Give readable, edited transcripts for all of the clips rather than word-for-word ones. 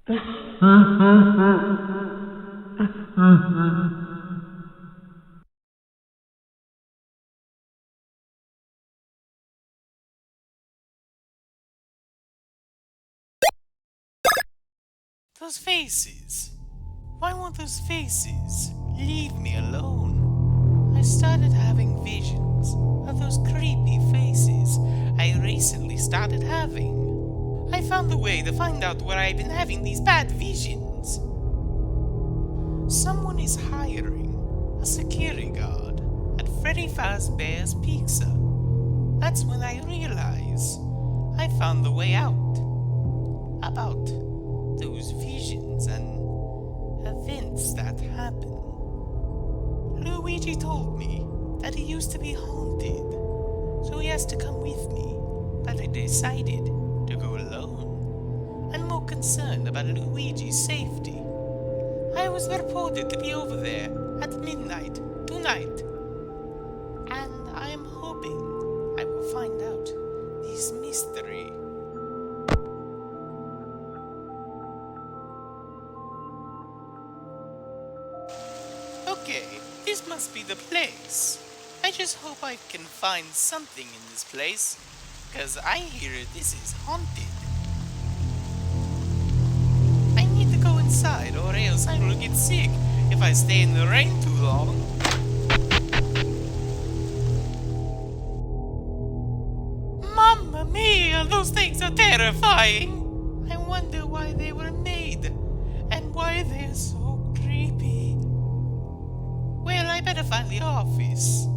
Those faces. Why won't those faces leave me alone? I started having visions of those creepy faces I recently started having. I found a way to find out where I've been having these bad visions. Someone is hiring a security guard at Freddy Fazbear's Pizza. That's when I realize I found the way out. About those visions and events that happen. Luigi told me that he used to be haunted, so he has to come with me, but I decided to go alone. I'm more concerned about Luigi's safety. I was reported to be over there at midnight tonight, and I am hoping I will find out this mystery. Okay, this must be the place. I just hope I can find something in this place, cause I hear this is haunted. I need to go inside or else I will get sick if I stay in the rain too long. Mamma mia, those things are terrifying! I wonder why they were made, and why they're so creepy. Well, I better find the office.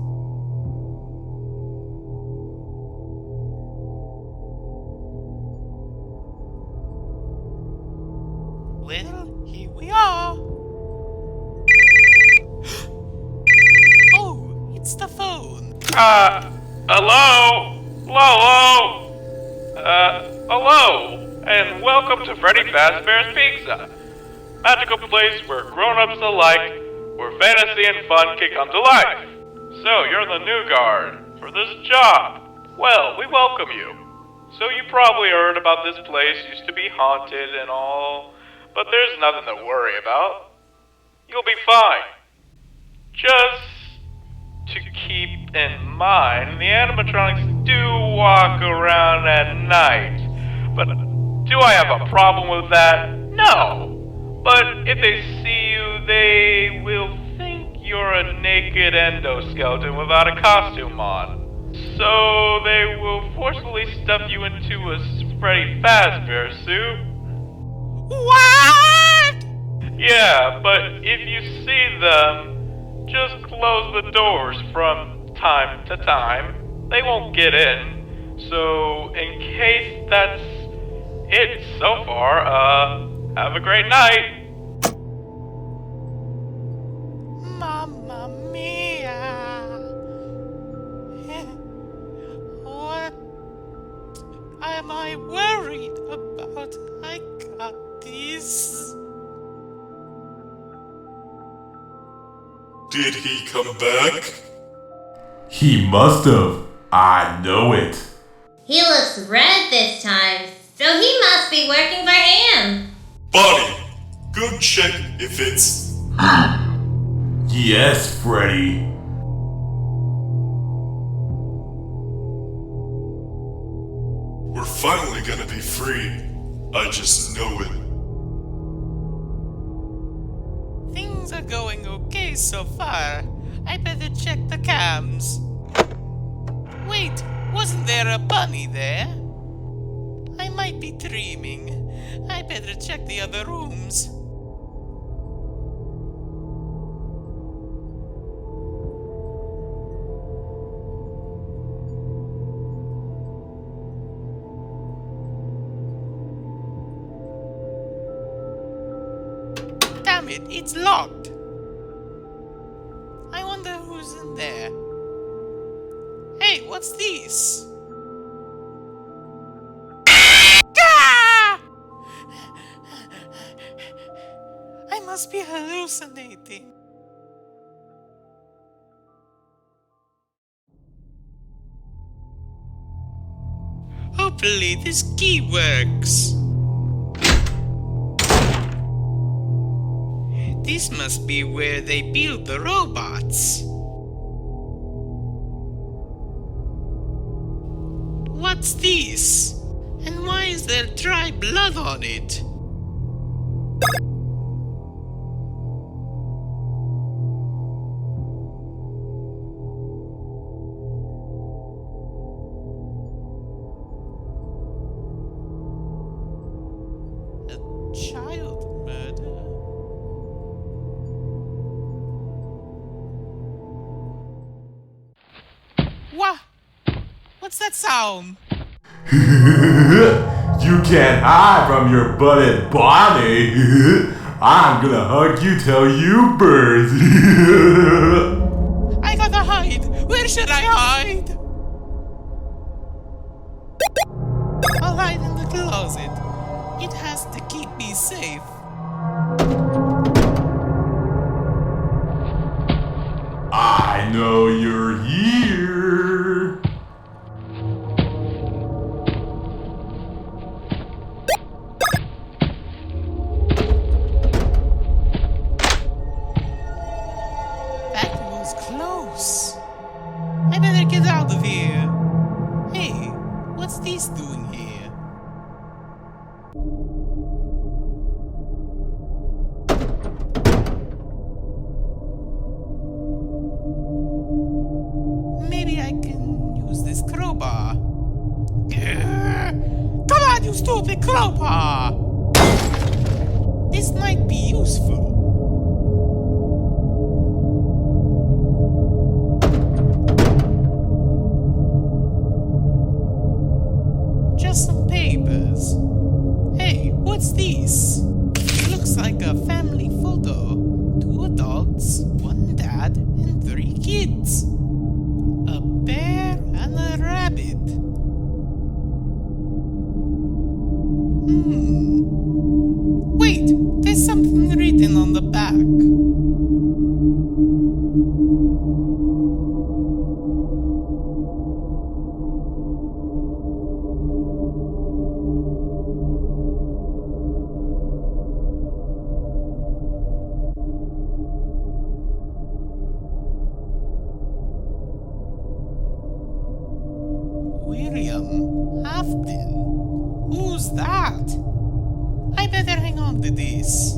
Well, here we are. Oh, it's the phone. Hello? Hello? And welcome to Freddy Fazbear's Pizza. Magical place where grown-ups alike, where fantasy and fun can come to life. So, you're the new guard for this job. Well, we welcome you. So you probably heard about this place used to be haunted and all, but there's nothing to worry about. You'll be fine. Just to keep in mind, the animatronics do walk around at night. But do I have a problem with that? No. But if they see you, they will think you're a naked endoskeleton without a costume on. So they will forcefully stuff you into a Freddy Fazbear suit. What? Yeah, but if you see them, just close the doors from time to time. They won't get in. So, in case that's it so far, have a great night. Mamma mia. What am I worried about? I got this. Did he come back? He must have. I know it. He looks red this time, so he must be working for him. Bonnie, go check if it's... Yes, Freddy. We're finally gonna be free. I just know it. Things are going okay so far. I better check the cams. Wait, wasn't there a bunny there? I might be dreaming. I better check the other rooms. Damn it, it's locked. I wonder who's in there. Hey, what's this? Ah! I must be hallucinating. Hopefully this key works. This must be where they build the robots. What's this? And why is there dry blood on it? A child murder? What? What's that sound? You can't hide from your butted body. I'm gonna hug you till you burst. I gotta hide. Where should I hide? I'll hide in the closet. It has to keep me safe. I know you're here. That was close. I better get out of here. Hey, what's this doing here? Maybe I can use this crowbar. Grr! Come on, you stupid crowbar! This might be useful. Just some papers. Hey, what's this? Looks like a family photo. 2 adults, 1 dad, and 3 kids. A bear and a rabbit. Wait, there's something written on the back. William Afton. Who's that? I better hang on to this.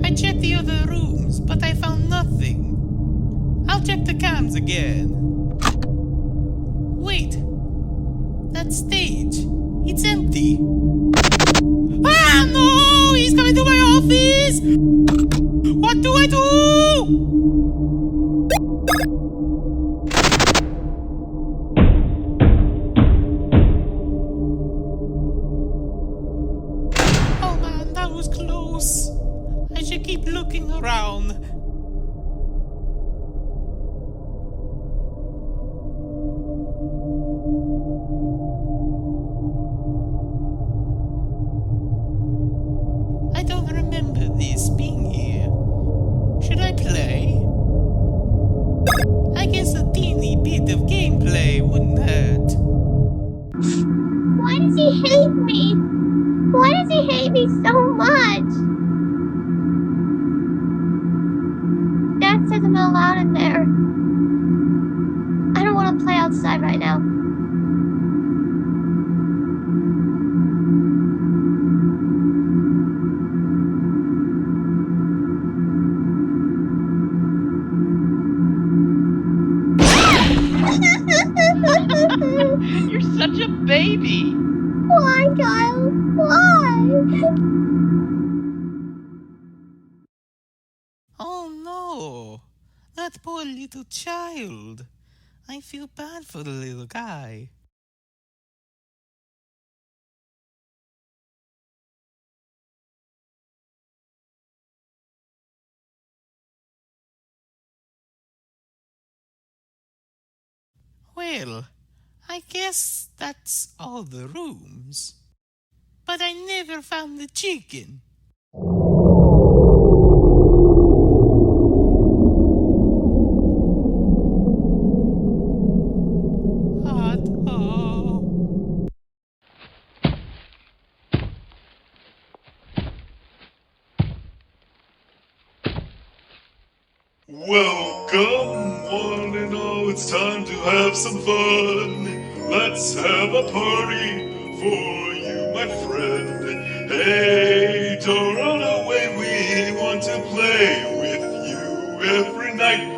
I checked the other rooms, but I found nothing. I'll check the cams again. Wait, that stage, it's empty. Ah, no! He's coming to my office! What do I do? Oh man, that was close. I should keep looking around. I don't remember this being here. Should I play? I guess a teeny bit of gameplay wouldn't hurt. Why does he hate me? Why does he hate me so much? Dad says I'm not allowed in there. I don't want to play outside right now. You're such a baby. Why, Kyle? Why? Oh no! That poor little child. I feel bad for the little guy. Well, I guess that's all the rooms. but I never found the chicken. Welcome, one and all, it's time to have some fun. Let's have a party for you, my friend. Hey, don't run away, we want to play with you every night.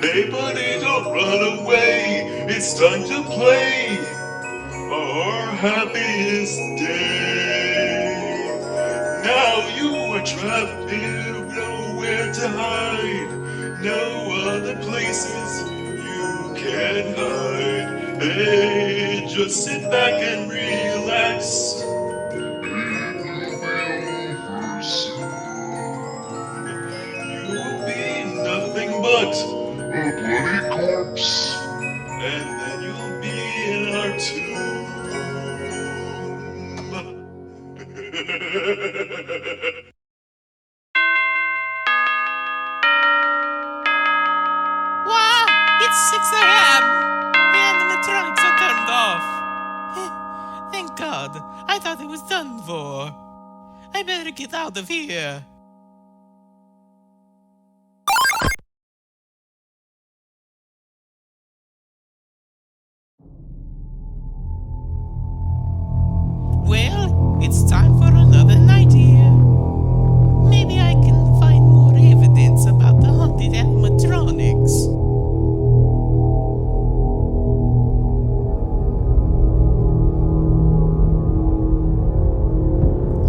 Hey, buddy, don't run away, it's time to play our happiest day. Now you are trapped here, nowhere to hide, no other places you can hide. Hey, just sit back and relax. You will be nothing but a bloody corpse, and then you'll be in our tomb. Wow! It's 6 a.m. The animatronics are turned off. Thank God. I thought it was done for. I better get out of here. Well, it's time for another night here. Maybe I can find more evidence about the haunted animatronics.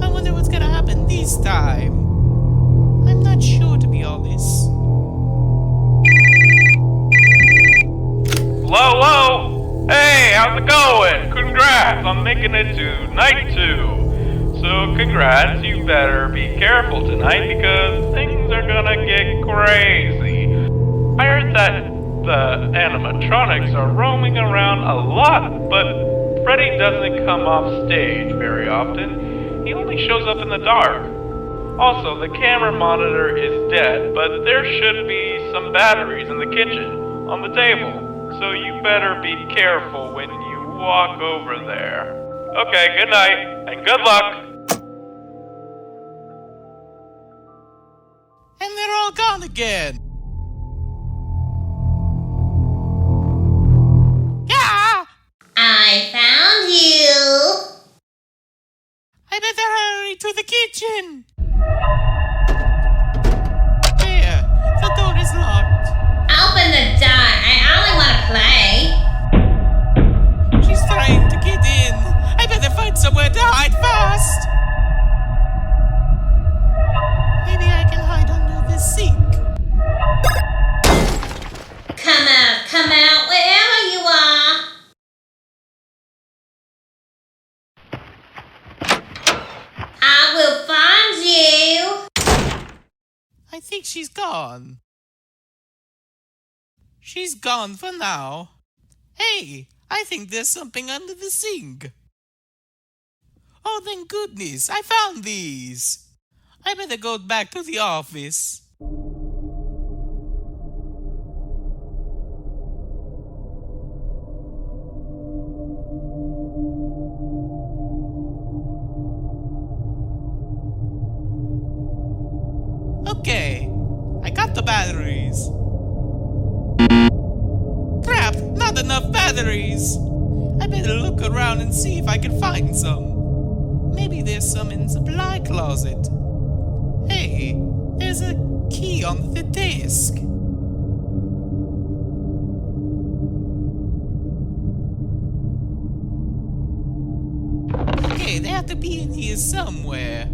I wonder what's gonna happen this time. I'm not sure, to be honest. Hello? Hey, how's it going? Congrats on making it to night 2. So congrats, you better be careful tonight because things are gonna get crazy. I heard that the animatronics are roaming around a lot, but Freddy doesn't come off stage very often. He only shows up in the dark. Also, the camera monitor is dead, but there should be some batteries in the kitchen on the table. So you better be careful when you walk over there. Okay, good night, and good luck! And they're all gone again. Yeah! I found you! I better hurry to the kitchen. There, the door is locked. Open the door, I only want to play. She's trying to get in. I better find somewhere to hide fast. Maybe I can hide under the sink. Come out, wherever you are. I will find you. I think she's gone. She's gone for now. Hey, I think there's something under the sink. Oh, thank goodness, I found these. I better go back to the office. Okay, I got the batteries. Crap, not enough batteries. I better look around and see if I can find some. Maybe there's some in the supply closet. Hey, there's a key on the desk. Okay, they have to be in here somewhere.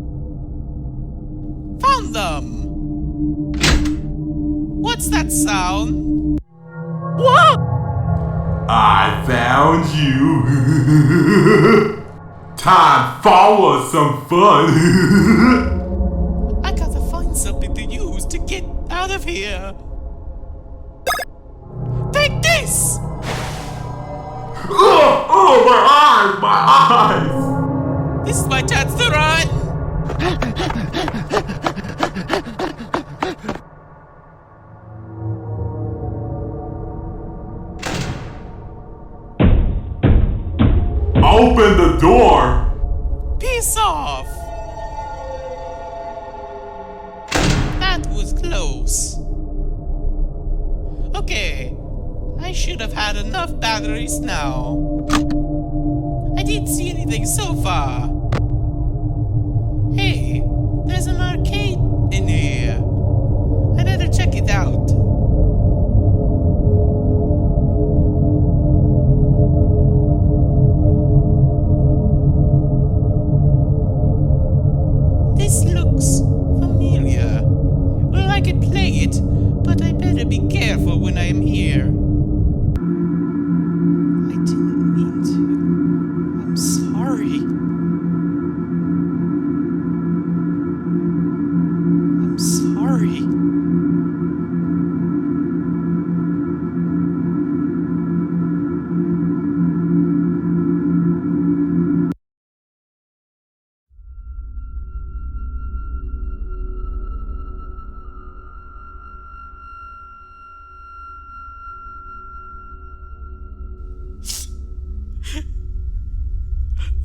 Found them! What's that sound? What? I found you. Time for some fun. I gotta find something to use to get out of here. Take this! Oh, my eyes! This is my chance to run! Open the door! Piss off! That was close. Okay, I should have had enough batteries now. I didn't see anything so far. Hey, there's an arcade in here. I better check it out. This looks familiar. Well, I could play it, but I better be careful when I am here. I didn't mean to. I'm sorry. I'm sorry.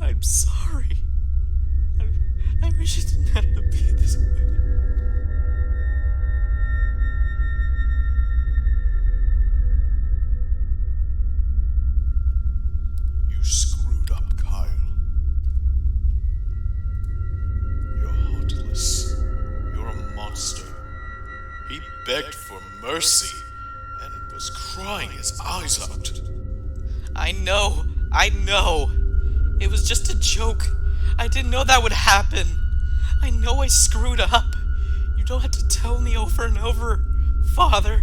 I'm sorry. I wish it didn't have to be this way. You screwed up, Kyle. You're heartless. You're a monster. He begged for mercy and was crying his eyes out. I know. It was just a joke. I didn't know that would happen. I know I screwed up. You don't have to tell me over and over, Father.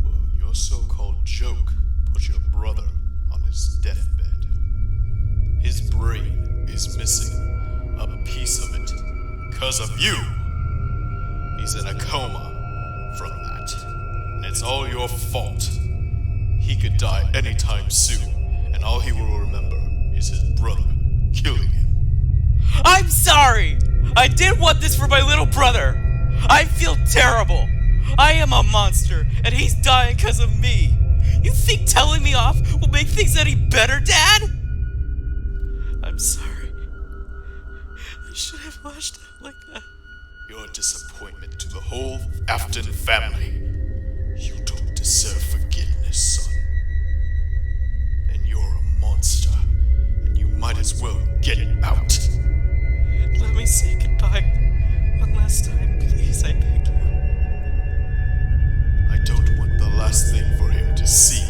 Well, your so-called joke put your brother on his deathbed. His brain is missing a piece of it because of you. He's in a coma from that, and it's all your fault. He could die anytime soon, and all he will remember is his brother killing him. I'm sorry! I did want this for my little brother! I feel terrible! I am a monster, and he's dying because of me! You think telling me off will make things any better, Dad? I'm sorry. I should have lashed out like that. You're a disappointment to the whole Afton family. You don't deserve forgiveness, son. And you're a monster, and you might as well get it out. Let me say goodbye one last time, please, I beg you. I don't want the last thing for him to see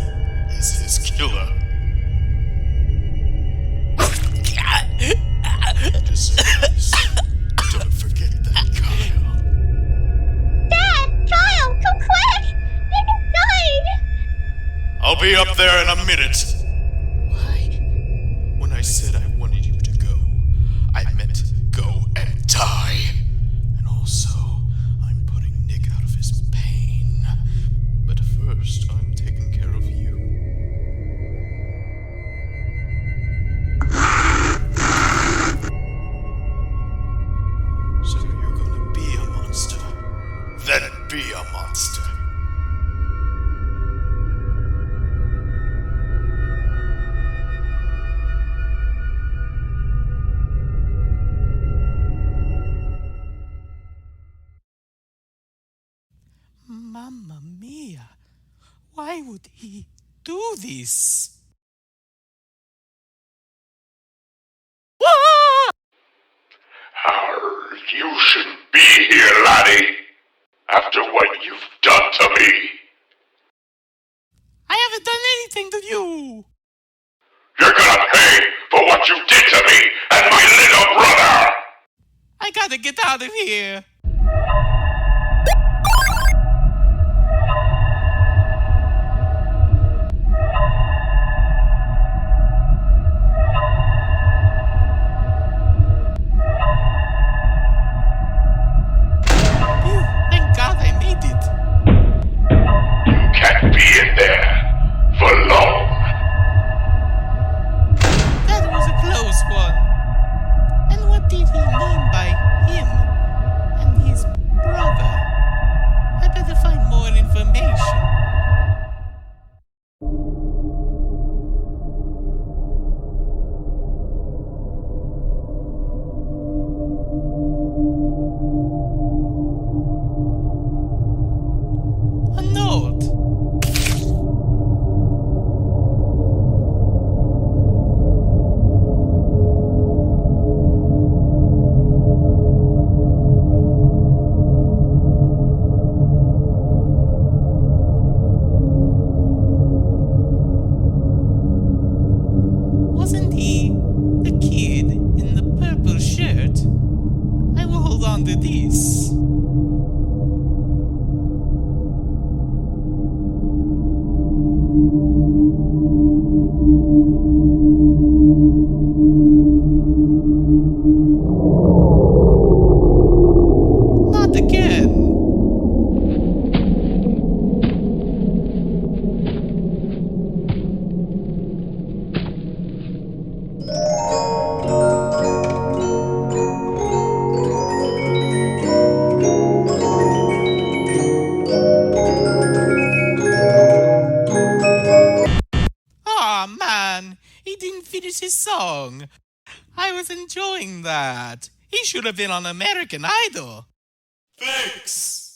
is his killer. You deserve this. Don't forget that, Kyle. Dad! Kyle! Come quick! Baby's dying! I'll be up there in a minute. Why? When I said I wanted you to go, I meant go and die. And also, I'm putting Nick out of his pain. But first, I'm taking care of you. So you're gonna be a monster. Then be a monster. Mamma mia! Why would he do this? You shouldn't be here, laddie. After what you've done to me. I haven't done anything to you! You're gonna pay for what you did to me and my little brother! I gotta get out of here! Phew, thank God I made it! You can't be in there for long. found this. Not again. Aw, man, he didn't finish his song. I was enjoying that. He should have been on American Idol. Thanks.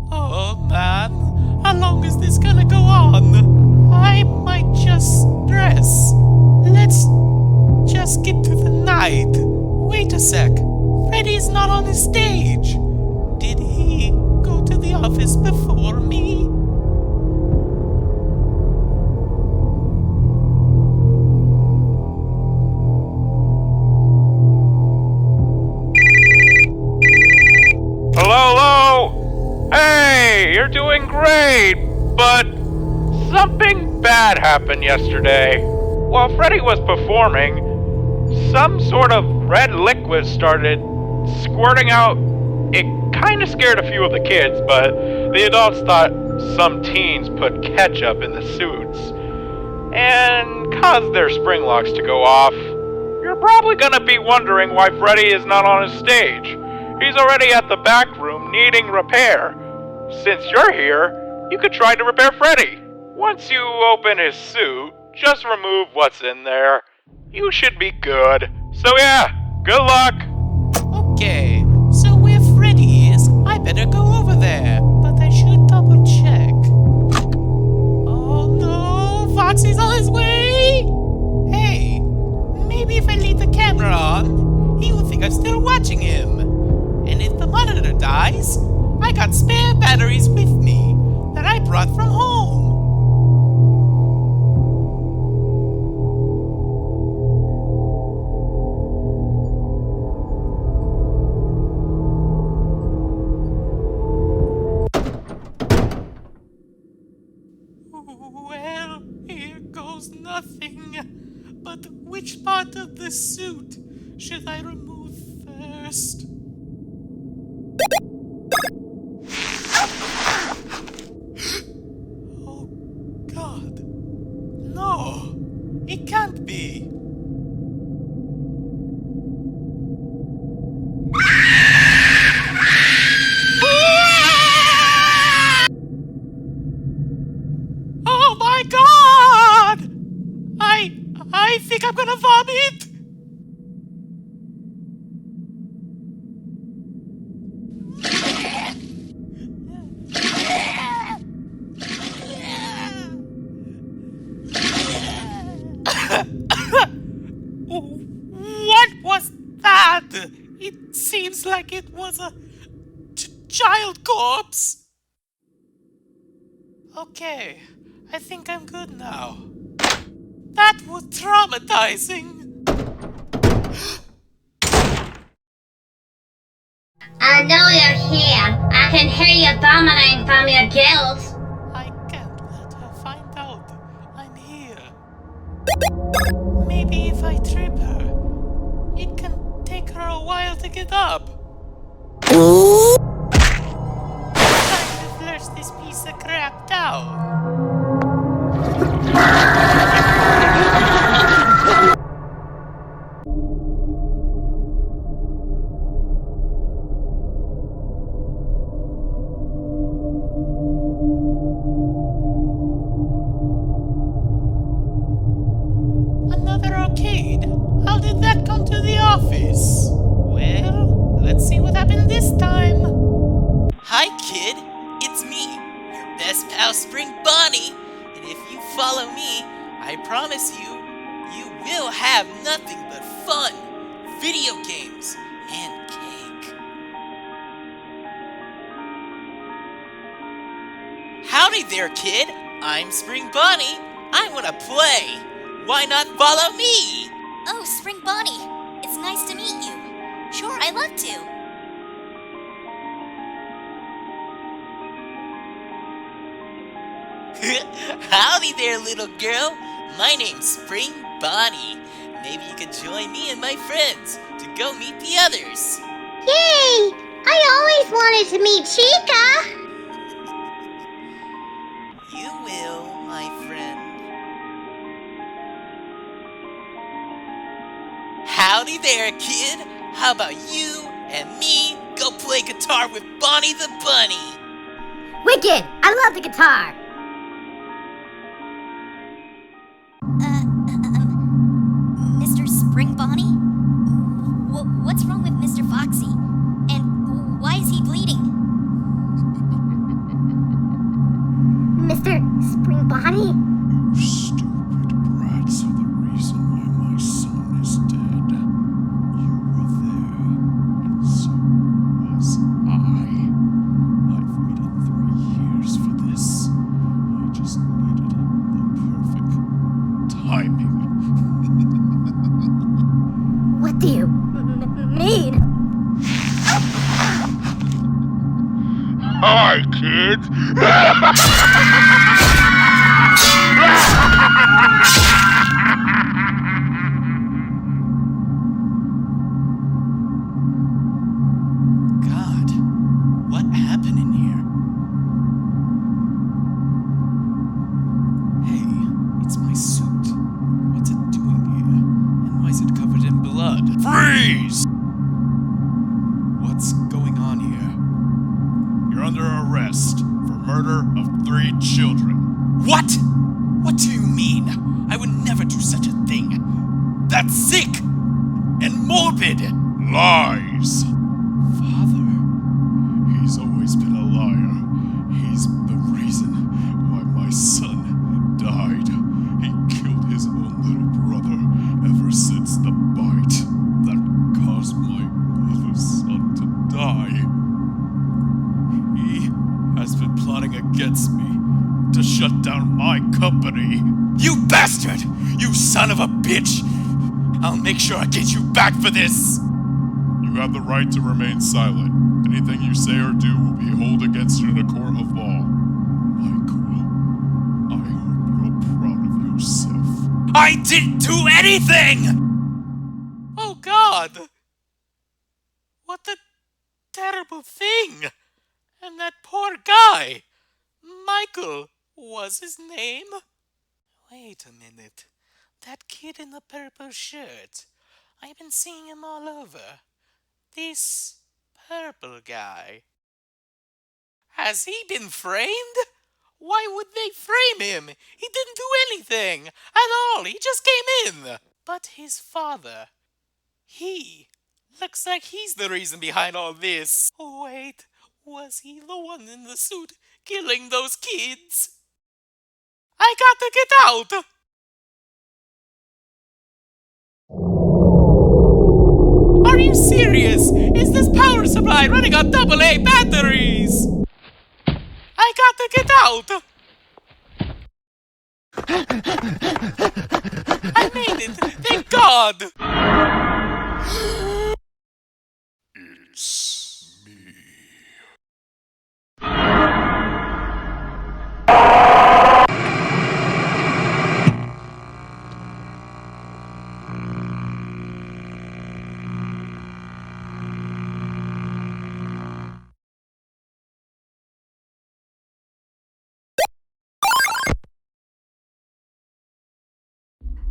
Oh man, how long is this gonna go on? I might just stress. Let's just get to the night. Wait a sec. Freddy's not on his stage. Did he go to the office before me? Hello? Hey, you're doing great, but something bad happened yesterday. While Freddy was performing, some sort of red liquid started squirting out. It kind of scared a few of the kids, but the adults thought some teens put ketchup in the suits and caused their spring locks to go off. You're probably gonna be wondering why Freddy is not on his stage. He's already at the back room needing repair. Since you're here, you could try to repair Freddy. Once you open his suit, just remove what's in there. You should be good. So yeah, good luck. Okay, so where Freddy is, I better go over there. But I should double check. Oh no, Foxy's on his way! Hey, maybe if I leave the camera on, he will think I'm still watching him. And if the monitor dies, I got spare batteries with me that I brought from home. Well, here goes nothing. But which part of the suit should I remove first? Oh, God. No, it can't be. Oh my God! I think I'm gonna vomit. What was that? It seems like it was a child corpse. Okay, I think I'm good now. That was traumatizing. I know you're here. I can hear you vomiting from your gills. I can't let her find out I'm here. Maybe if I trip her, it can take her a while to get up. Time to flush this piece of crap down. Another arcade? How did that come to the office? Well, let's Bunny, and if you follow me, I promise you, you will have nothing but fun, video games, and cake. Howdy there, kid. I'm Spring Bunny. I want to play. Why not follow me? Oh, Spring Bonnie. It's nice to meet you. Sure, I'd love to. Howdy there, little girl. My name's Spring Bonnie. Maybe you could join me and my friends to go meet the others. Yay! I always wanted to meet Chica. You will, my friend. Howdy there, kid. How about you and me go play guitar with Bonnie the Bunny? Wicked! I love the guitar! Mr. Spring Bonnie? What's wrong with Mr. Foxy? And why is he bleeding? Mr. Spring Bonnie? You stupid brats are the reason why my son is dead. You were there, and so was I. I've waited 3 years for this. I just needed the perfect timing. What do you mean? Hi, kids! God, what happened in here? Hey, it's my suit. What's it doing here? And why is it covered in blood? Freeze! What's going on here? You're under arrest for murder of 3 children. What? What do you mean? I would never do such a thing. That's sick and morbid. Lies! Father, He's always been a liar. He's the reason why my son died. He killed his own little brother ever since the bite that caused my other son to die. He has been plotting against me to shut down my company. you bastard! You son of a bitch! I'll make sure I get you back for this! You have the right to remain silent. Anything you say or do will be held against you in a court of law. Michael, I hope you're proud of yourself. I didn't do anything! Oh God! What a terrible thing! And that poor guy! Michael was his name? Wait a minute. That kid in the purple shirt. I've been seeing him all over. This purple guy. Has he been framed? Why would they frame him? He didn't do anything at all. He just came in. But his father, he looks like he's the reason behind all this. Oh, wait, was he the one in the suit killing those kids? I got to get out. Are you serious? Is this power supply running on AA batteries? I got to get out! I made it! Thank God! It's me.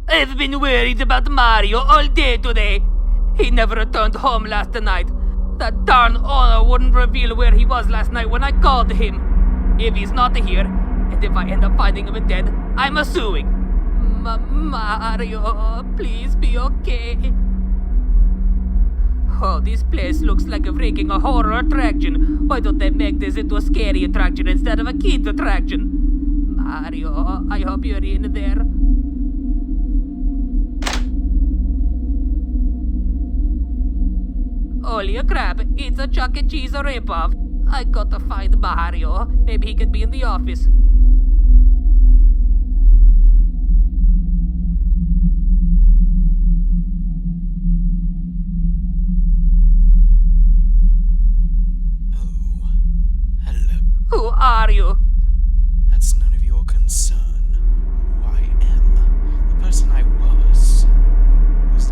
I've been worried about Mario all day today. He never returned home last night. That darn owner wouldn't reveal where he was last night when I called him. If he's not here, and if I end up finding him dead, I'm suing. Mario, please be okay. Oh, this place looks like a freaking horror attraction. Why don't they make this into a scary attraction instead of a kid attraction? Mario, I hope you're in there. Holy crap, it's a Chuck E. Cheese ripoff. I gotta find Mario. Maybe he could be in the office. Oh, hello. Who are you? That's none of your concern. Who I am, the person I was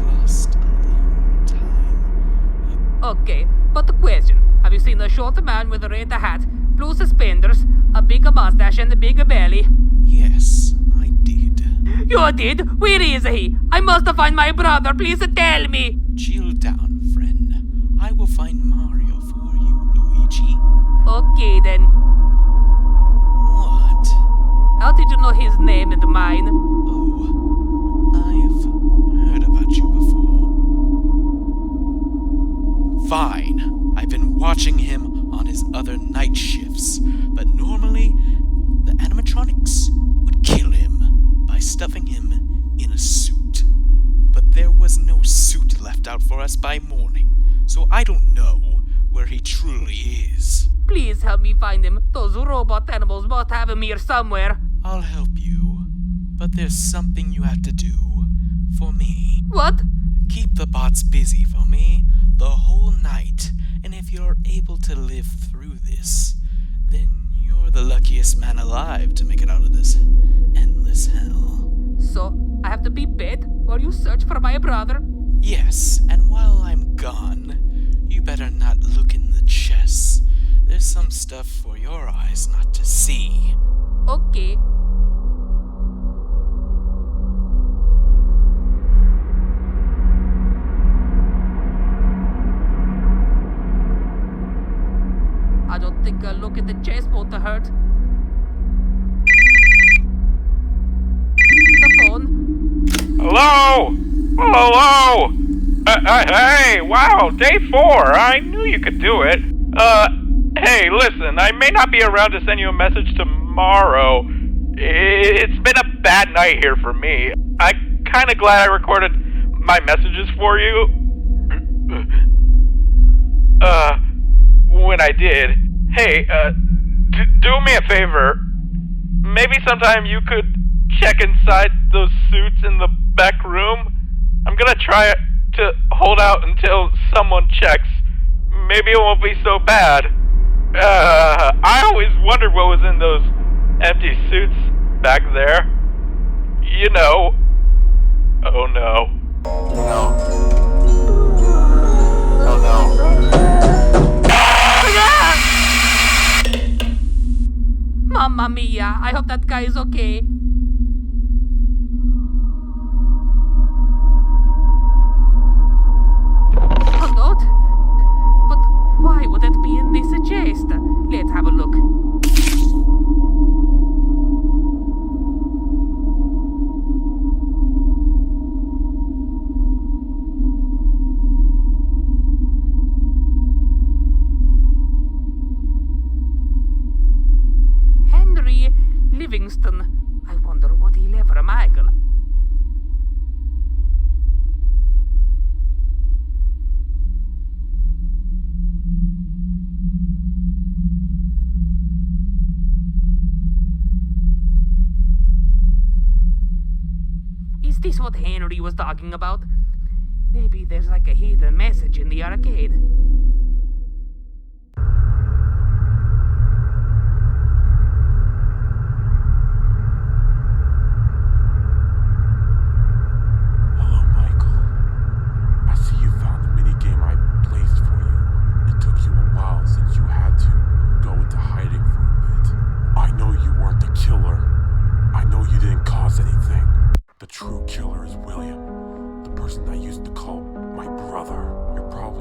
lost a long time. Okay, but the question. Have you seen a short man with a red hat, blue suspenders, a big mustache and a big belly? Yes, I did. You did? Where is he? I must find my brother. Please tell me. Chill down, friend. I will find Mario for you, Luigi. Okay then. What? How did you know his name and mine? Oh, I've heard about you before. Fine. I've been watching him on his other night shifts, but normally the animatronics would kill him by stuffing him in a suit. But there was no suit left out for us by morning, so I don't know where he truly is. Please help me find him. Those robot animals must have him here somewhere. I'll help you, but there's something you have to do for me. What? Keep the bots busy for me the whole night, and if you're able to live through this, then you're the luckiest man alive to make it out of this endless hell. So, I have to be bed while you search for my brother? Yes, and while I'm gone, you better not look in the chests. There's some stuff for your eyes not to see. Okay. I don't think a look at the chest won't hurt. The phone. Hello? Hello? Hey, wow, day 4. I knew you could do it. Hey, listen, I may not be around to send you a message tomorrow. It's been a bad night here for me. I'm kinda glad I recorded my messages for you. When I did. Hey, do me a favor. Maybe sometime you could check inside those suits in the back room. I'm gonna try to hold out until someone checks. Maybe it won't be so bad. I always wondered what was in those empty suits back there. You know. Oh no. No. Oh no. Mamma mia, I hope that guy is okay. A note? But why would it be in this chest? Let's have a look. Livingston. I wonder what he left for Michael. Is this what Henry was talking about? Maybe there's like a hidden message in the arcade.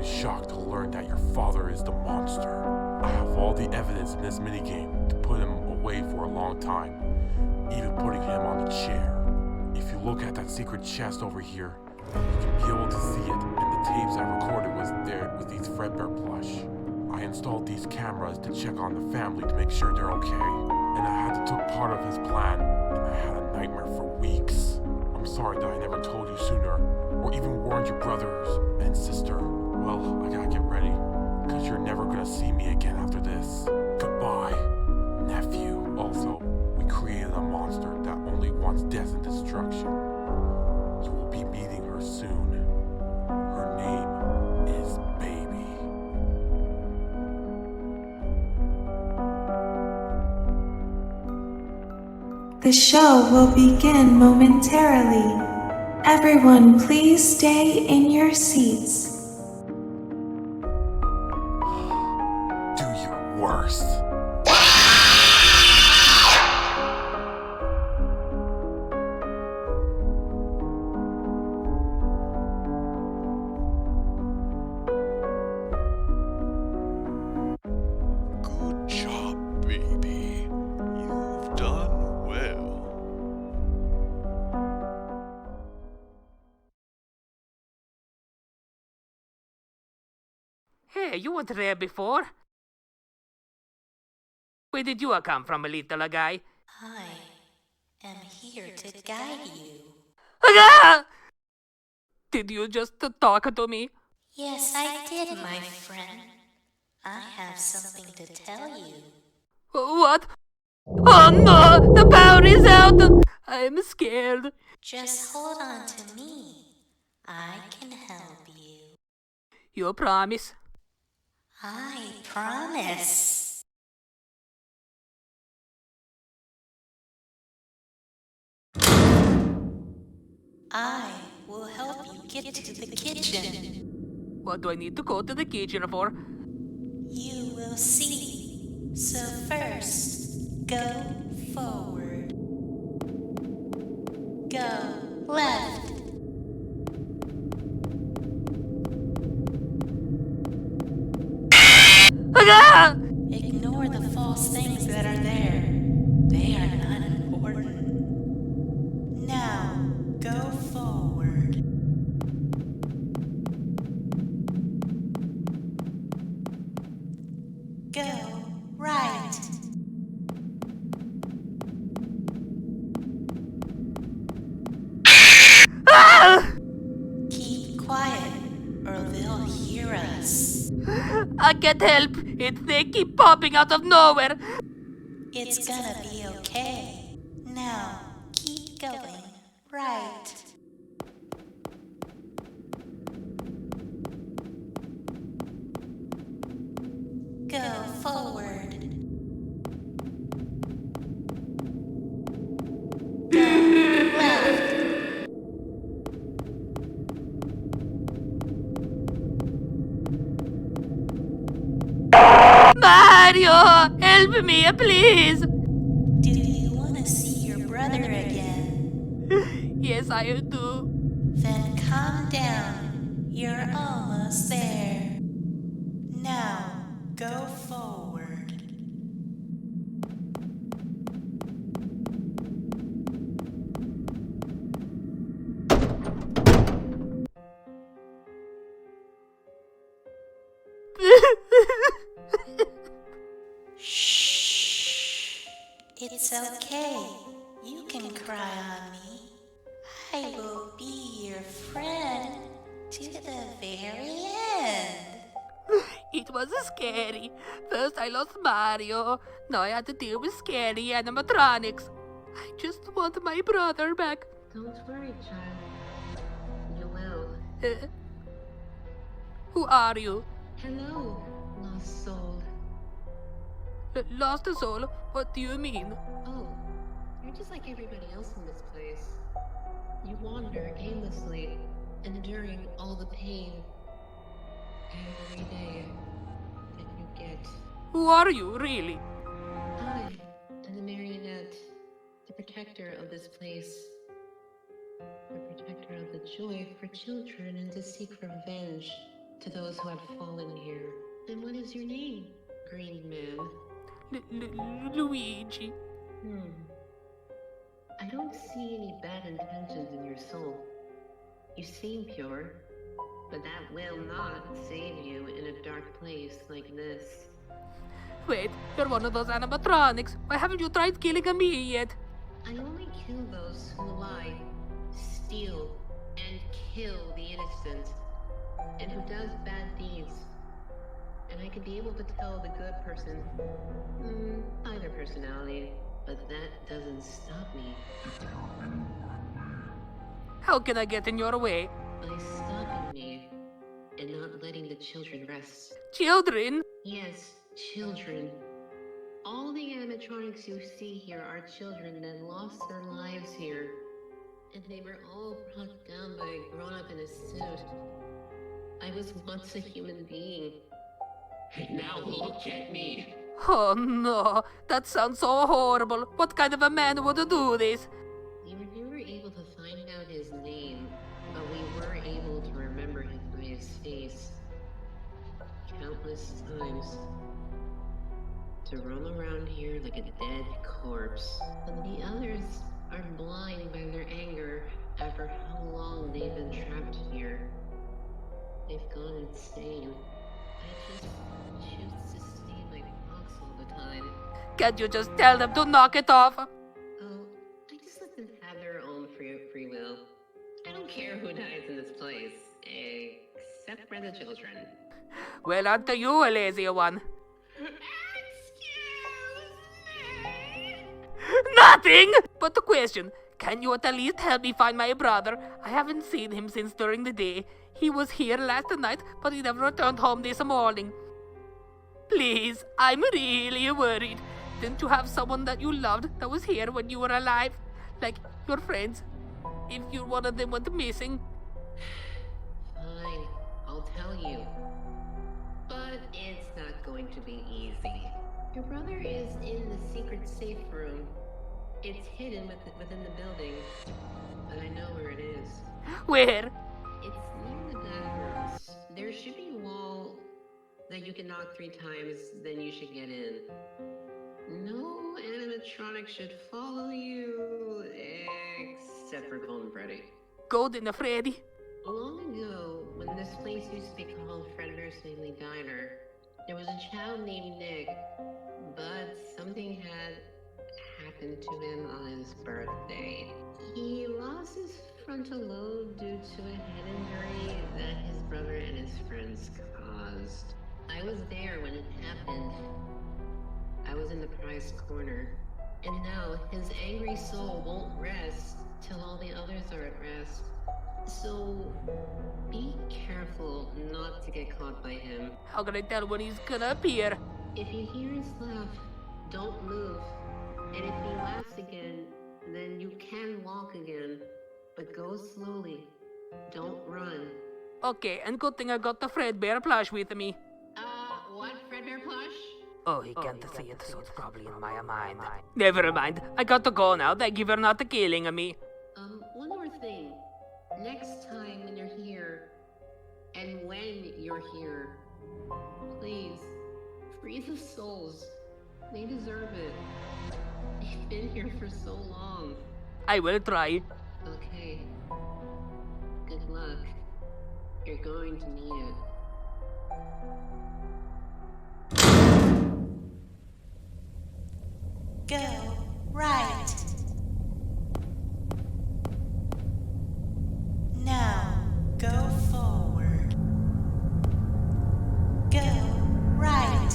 Shocked to learn that your father is the monster. I have all the evidence in this minigame to put him away for a long time, even putting him on the chair. If you look at that secret chest over here, you can be able to see it, and the tapes I recorded was there with these Fredbear plush. I installed these cameras to check on the family to make sure they're okay. and I had to took part of his plan, and I had a nightmare for weeks. I'm sorry that I never told you sooner, or even warned your brothers and sister. Well, I gotta get ready, because you're never gonna see me again after this. Goodbye, nephew. Also, we created a monster that only wants death and destruction. You will be meeting her soon. Her name is Baby. The show will begin momentarily. Everyone, please stay in your seats. Do your worst. Good job, baby. You've done well. Hey, you weren't there before. Where did you come from, little guy? I am here to guide you. Ah! Did you just talk to me? Yes, I did, my friend. I have something to tell you. What? Oh no! The power is out! I'm scared. Just hold on to me. I can help you. You promise? I promise. I will help you get to the kitchen. What do I need to go to the kitchen for? You will see. So first, go forward. Go left. Ah! Ignore the false things that are there. They are not important. Now, go forward. Go right. Ah! Keep quiet, or they'll hear us. I can't help it. They keep popping out of nowhere. It's gonna be okay. Now, keep going right. Go forward. Go left. Mario, help me, please. Do you want to see your brother again? Yes, I do. Then calm down. You're almost there. Now, go forward. Shh. It's okay. You can cry on me. I will be your friend to the very end. It was scary. First I lost Mario. Now I had to deal with scary animatronics. I just want my brother back. Don't worry, child. You will. Who are you? Hello, lost soul. Lost soul? What do you mean? Oh, you're just like everybody else in this place. You wander aimlessly, enduring all the pain every day that you get. Who are you, really? I am the Marionette, the protector of this place. The protector of the joy for children and to seek revenge to those who have fallen here. And what is your name, Green Man? Luigi. I don't see any bad intentions in your soul. You seem pure, but that will not save you in a dark place like this. Wait, you're one of those animatronics. Why haven't you tried killing me yet? I only kill those who lie, steal, and kill the innocent, and who does bad deeds. And I could be able to tell the good person by their personality, but that doesn't stop me. How can I get in your way? By stopping me and not letting the children rest. Children? Yes, children. All the animatronics you see here are children that lost their lives here. And they were all brought down by a grown-up in a suit. I was once a human being. Now look at me. Oh no, that sounds so horrible. What kind of a man would do this? We were never able to find out his name, but we were able to remember him by his face. Countless times. To roam around here like a dead corpse. And the others are blind by their anger after how long they've been trapped here. They've gone insane. I just choose to stay my box all the time. Can't you just tell them to knock it off? Oh, I just let them have their own free will. I don't care who dies in this place, except for the children. Well, unto you, a lazy one. Nothing! But the question, can you at least help me find my brother? I haven't seen him since during the day. He was here last night, but he never returned home this morning. Please, I'm really worried. Didn't you have someone that you loved that was here when you were alive? Like your friends? If you one of them went missing? Fine, I'll tell you. But it's not going to be easy. Your brother is in the secret safe room. It's hidden within the building, but I know where it is. Where? It's near the bathrooms. There should be a wall that you can knock 3 times, then you should get in. No animatronic should follow you, except for Golden Freddy. Golden Freddy? Long ago, when this place used to be called Fredbear's Family Diner, there was a child named Nick, but something had happened to him on his birthday. He lost his frontal lobe due to a head injury that his brother and his friends caused. I was there when it happened. I was in the prized corner. And now his angry soul won't rest till all the others are at rest. So be careful not to get caught by him. How can I tell when he's gonna appear? If you hear his laugh, don't move. And if he laughs again, then you can walk again. But go slowly. Don't run. Okay, and good thing I got the Fredbear plush with me. What Fredbear plush? Oh, he can't see it, so it's probably in my mind. Never mind. I got to go now. Thank you for not killing me. One more thing. Next time when you're here, and when you're here, please, free the souls. They deserve it. They've been here for so long. I will try. Okay. Good luck. You're going to need it. Go right. Now go forward. Go right.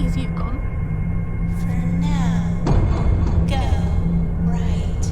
Is he gone? For now, go right.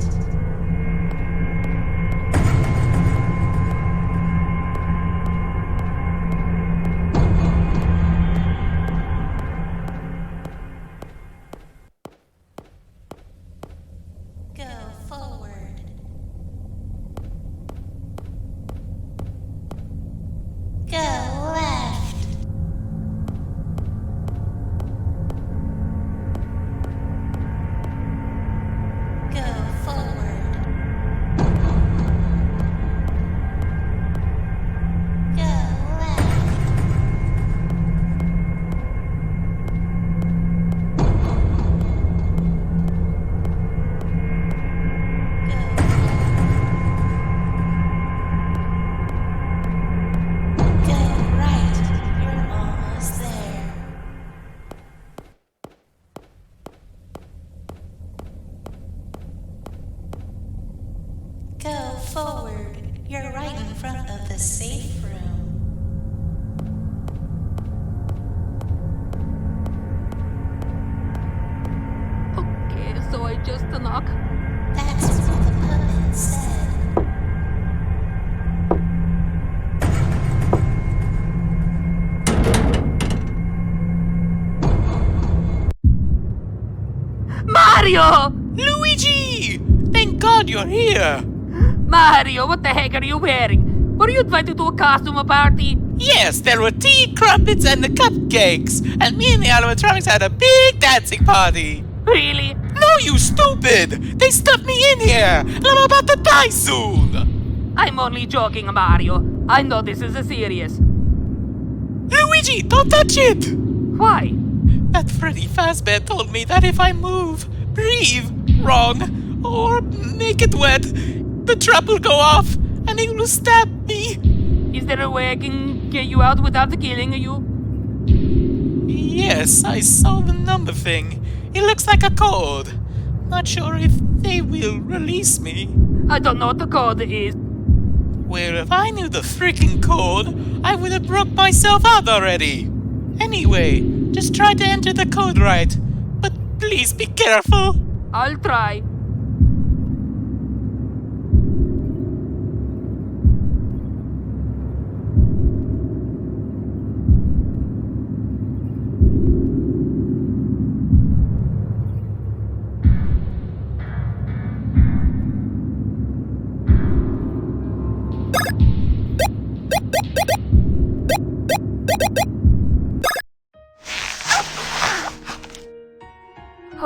forward. You're right in front of the safe room. Okay, so I just knock. That's what the puppet said. Mario! Luigi! Thank God you're here! Mario, what the heck are you wearing? Were you invited to a costume party? Yes, there were tea, crumpets, and the cupcakes, and me and the animatronics had a big dancing party. Really? No, you stupid! They stuffed me in here, and I'm about to die soon! I'm only joking, Mario. I know this is serious. Luigi, don't touch it! Why? That Freddy Fazbear told me that if I move, breathe wrong, or make it wet, the trap will go off, and he will stab me. Is there a way I can get you out without killing you? Yes, I saw the number thing. It looks like a code. Not sure if they will release me. I don't know what the code is. Well, if I knew the freaking code, I would have broke myself out already. Anyway, just try to enter the code right. But please be careful. I'll try.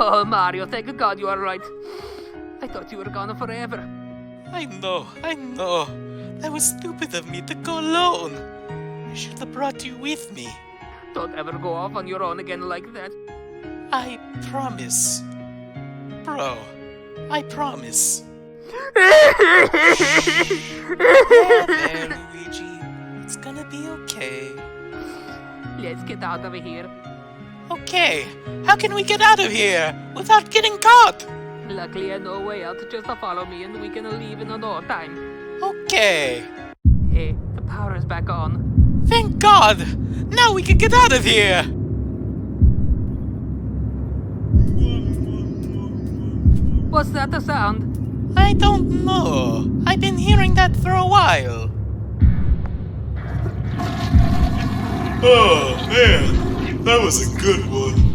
Oh, Mario, thank God you are right. I thought you were gone forever. I know. That was stupid of me to go alone. I should have brought you with me. Don't ever go off on your own again like that. I promise. Bro, I promise. There, Luigi. It's gonna be okay. Let's get out of here. Okay, how can we get out of here without getting caught? Luckily, I know a way out. Just follow me and we can leave in no time. Okay. Hey, the power is back on. Thank God! Now we can get out of here! What's that, the sound? I don't know. I've been hearing that for a while. Oh, man. That was a good one.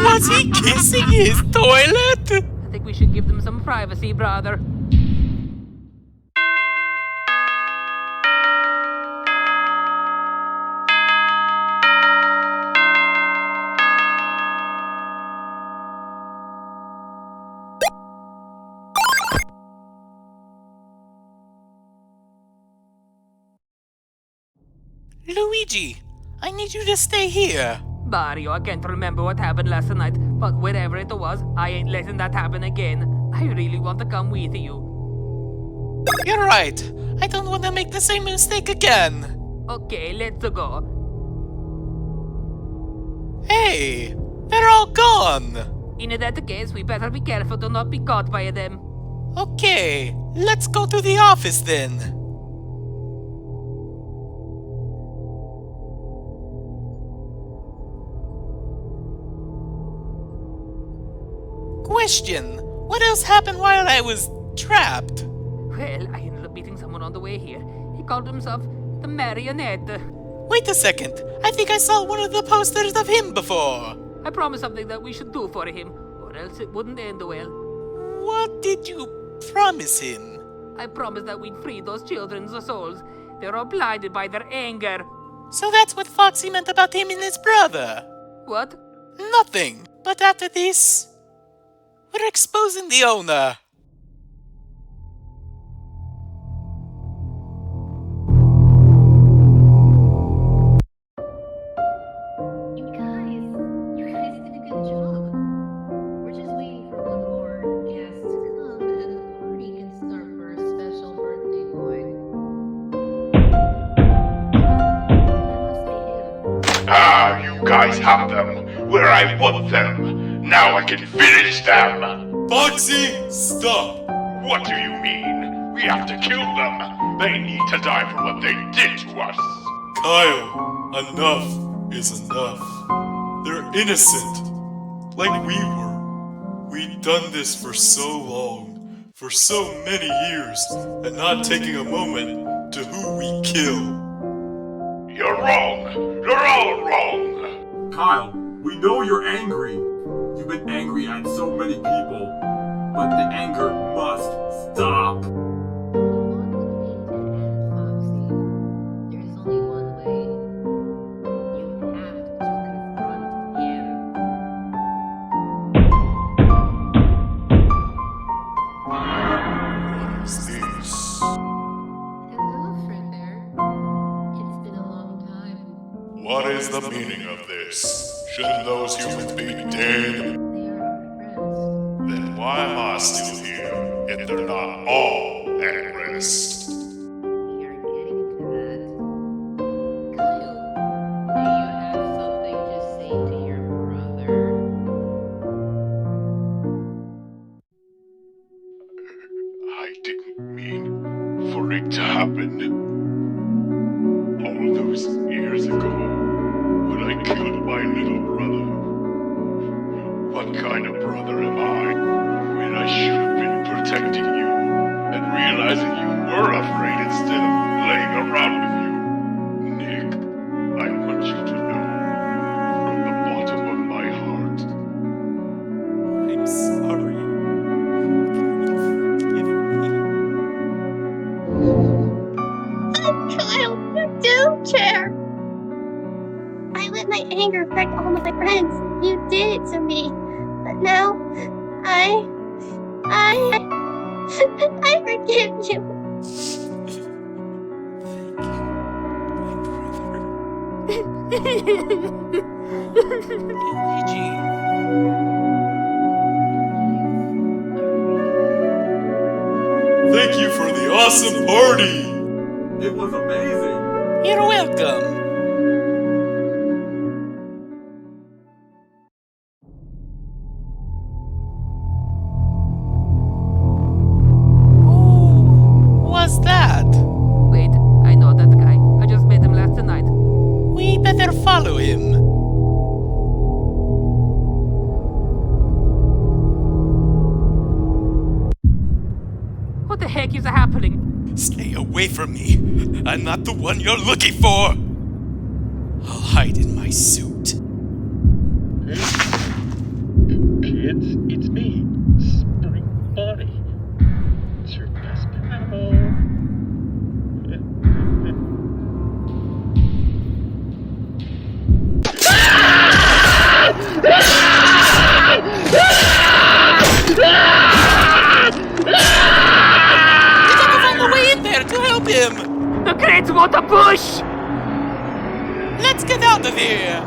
Was he kissing his toilet? I think we should give them some privacy, brother. Luigi, I need you to stay here. Mario, I can't remember what happened last night, but whatever it was, I ain't letting that happen again. I really want to come with you. You're right. I don't want to make the same mistake again. Okay, let's go. Hey, they're all gone. In that case, we better be careful to not be caught by them. Okay, let's go to the office then. Question, what else happened while I was trapped? Well, I ended up meeting someone on the way here. He called himself the Marionette. Wait a second, I think I saw one of the posters of him before. I promised something that we should do for him, or else it wouldn't end well. What did you promise him? I promised that we'd free those children's souls. They're all blinded by their anger. So that's what Foxy meant about him and his brother? What? Nothing. But after this, we're exposing the owner. You guys did a good job. We're just waiting for one more guest to come and then the party can start for our special birthday boy. Ah, you guys have them where I want them. Now I can finish them! Foxy, stop! What do you mean? We have to kill them! They need to die for what they did to us! Kyle, enough is enough. They're innocent, like we were. We've done this for so long, for so many years, and not taking a moment to who we kill. You're wrong! You're all wrong! Kyle, we know you're angry. You've been angry at so many people, but the anger must stop. What is the meaning of this? Shouldn't those humans be dead? Then why am I still here if they're not all at rest? I didn't mean for it to happen. All those years ago, when I killed my little brother. What kind of brother am I? When I should have been protecting you and realizing you were afraid instead of laying around with you. Nick, I want you to know, from the bottom of my heart. I'm sorry. Kyle, you do care. I let my anger affect all my friends. You did it to me. But now, I forgive you. Luigi. Thank you for the awesome party! It was amazing! You're welcome. Who was that? Wait, I know that guy. I just met him last night. We better follow him. What the heck is happening? Stay away from me. I'm not the one you're looking for. I'll hide in my suit. Kids, it's me, Spring Bonnie. It's your best pal. To help him! The crates want a push! Let's get out of here!